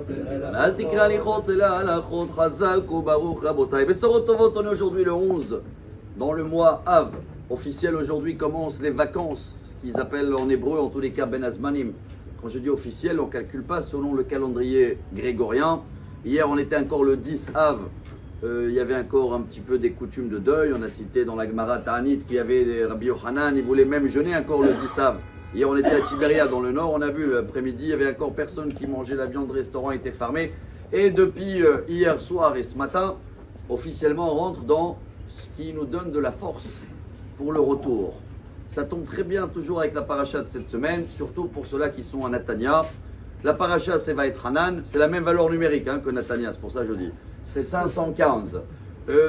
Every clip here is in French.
On est aujourd'hui le 11, dans le mois Av. Officiel aujourd'hui commencent les vacances, ce qu'ils appellent en hébreu, en tous les cas, Ben Azmanim. Quand je dis officiel, on ne calcule pas selon le calendrier grégorien. Hier, on était encore le 10 Av. Il y avait encore un petit peu des coutumes de deuil. On a cité dans la Gemara Ta'anit qu'il y avait des Rabbi Yochanan, ils voulaient même jeûner encore le 10 Av. Hier, on était à Tibéria dans le nord. On a vu l'après-midi, il y avait encore personne qui mangeait la viande. Le restaurant était fermé. Et depuis hier soir et ce matin, officiellement, on rentre dans ce qui nous donne de la force pour le retour. Ça tombe très bien toujours avec la paracha de cette semaine, surtout pour ceux-là qui sont à Natania. La paracha, c'est va être Hanan. C'est la même valeur numérique que Natania, c'est pour ça que je dis. C'est 515.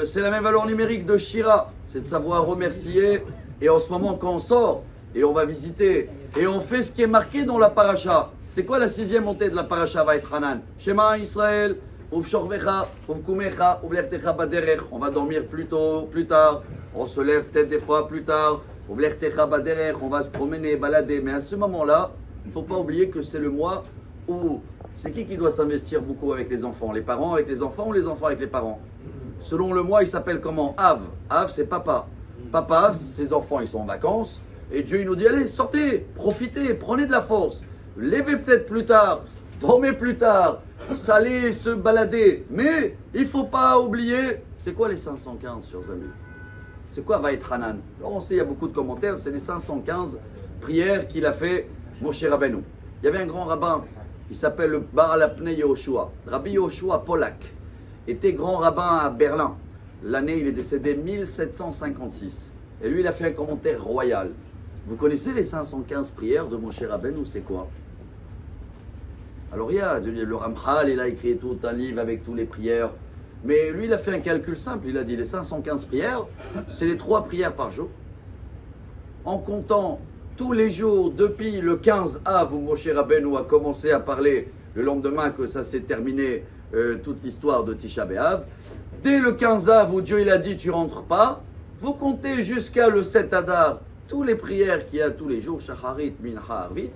C'est la même valeur numérique de Shira. C'est de savoir remercier. Et en ce moment, quand on sort, et on va visiter, et on fait ce qui est marqué dans la paracha. C'est quoi la 6e montée de la paracha va être Hanan? Shema Israël, Uvshorvecha, Uvkumecha, Uvlertecha Baderech. On va dormir plus tôt, plus tard. On se lève peut-être des fois plus tard. Uvlertecha Baderech. On va se promener, balader. Mais à ce moment-là, il ne faut pas oublier que c'est le mois où c'est qui doit s'investir beaucoup avec les enfants? Les parents avec les enfants ou les enfants avec les parents? Selon le mois, il s'appelle comment? Av. Av, c'est papa. Papa, ses enfants, ils sont en vacances. Et Dieu, il nous dit, allez, sortez, profitez, prenez de la force. Levez peut-être plus tard, dormez plus tard, allez se balader. Mais il ne faut pas oublier, c'est quoi les 515, chers amis? C'est quoi va être Hanan? Alors on sait, il y a beaucoup de commentaires, c'est les 515 prières qu'il a fait Moshe Rabbeinu. Il y avait un grand rabbin, il s'appelle le Baal Apnei Yehoshua. Rabbi Yehoshua Polak était grand rabbin à Berlin. L'année, il est décédé 1756. Et lui, il a fait un commentaire royal. Vous connaissez les 515 prières de Moshe Rabbeinu, c'est quoi? Alors il y a le Ramchal, il a écrit tout un livre avec toutes les prières. Mais lui, il a fait un calcul simple. Il a dit les 515 prières, c'est les 3 prières par jour. En comptant tous les jours depuis le 15 Av où Moshe Rabbeinu a commencé à parler, le lendemain que ça s'est terminé, toute l'histoire de Tisha B'Av. Dès le 15 Av où Dieu il a dit tu rentres pas, vous comptez jusqu'à le 7 Adar, tous les prières qu'il y a tous les jours, Shacharit, Mincha, Arvit.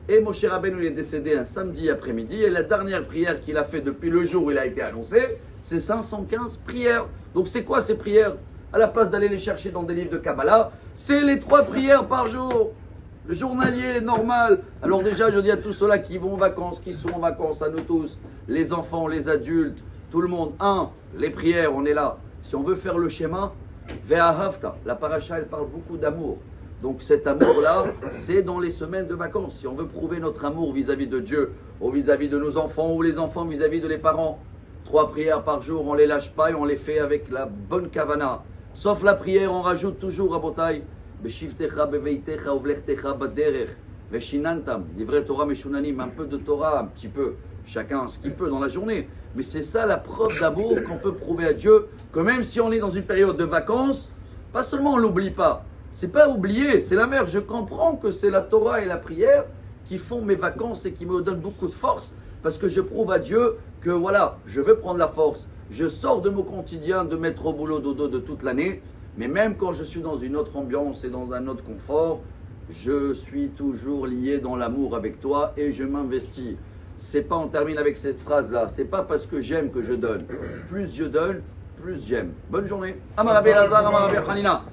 Et Moshe Rabbeinu il est décédé un samedi après-midi. Et la dernière prière qu'il a fait depuis le jour où il a été annoncé, c'est 515 prières. Donc c'est quoi ces prières? À la place d'aller les chercher dans des livres de Kabbalah, c'est les 3 prières par jour. Le journalier normal. Alors déjà, je dis à tous ceux-là qui vont en vacances, qui sont en vacances, à nous tous, les enfants, les adultes, tout le monde. 1, les prières, on est là. Si on veut faire le schéma, Ve'ahavta, la paracha, elle parle beaucoup d'amour. Donc cet amour-là, c'est dans les semaines de vacances. Si on veut prouver notre amour vis-à-vis de Dieu, ou vis-à-vis de nos enfants, ou les enfants vis-à-vis de les parents, 3 prières par jour, on ne les lâche pas et on les fait avec la bonne kavana. Sauf la prière, on rajoute toujours à Botaï, Beshivtecha beveitecha uvlechtecha baderech, veshinantam, livrei Torah meshunanim, un peu de Torah, un petit peu, chacun ce qu'il peut dans la journée. Mais c'est ça la preuve d'amour qu'on peut prouver à Dieu, que même si on est dans une période de vacances, pas seulement on ne l'oublie pas, c'est pas oublier, c'est la mère. Je comprends que c'est la Torah et la prière qui font mes vacances et qui me donnent beaucoup de force parce que je prouve à Dieu que voilà, je veux prendre la force. Je sors de mon quotidien de mettre au boulot dodo de toute l'année, mais même quand je suis dans une autre ambiance et dans un autre confort, je suis toujours lié dans l'amour avec toi et je m'investis. C'est pas, on termine avec cette phrase-là, c'est pas parce que j'aime que je donne. Plus je donne, plus j'aime. Bonne journée. Amar Rabbi Elazar, Amar Rabbi Hanina.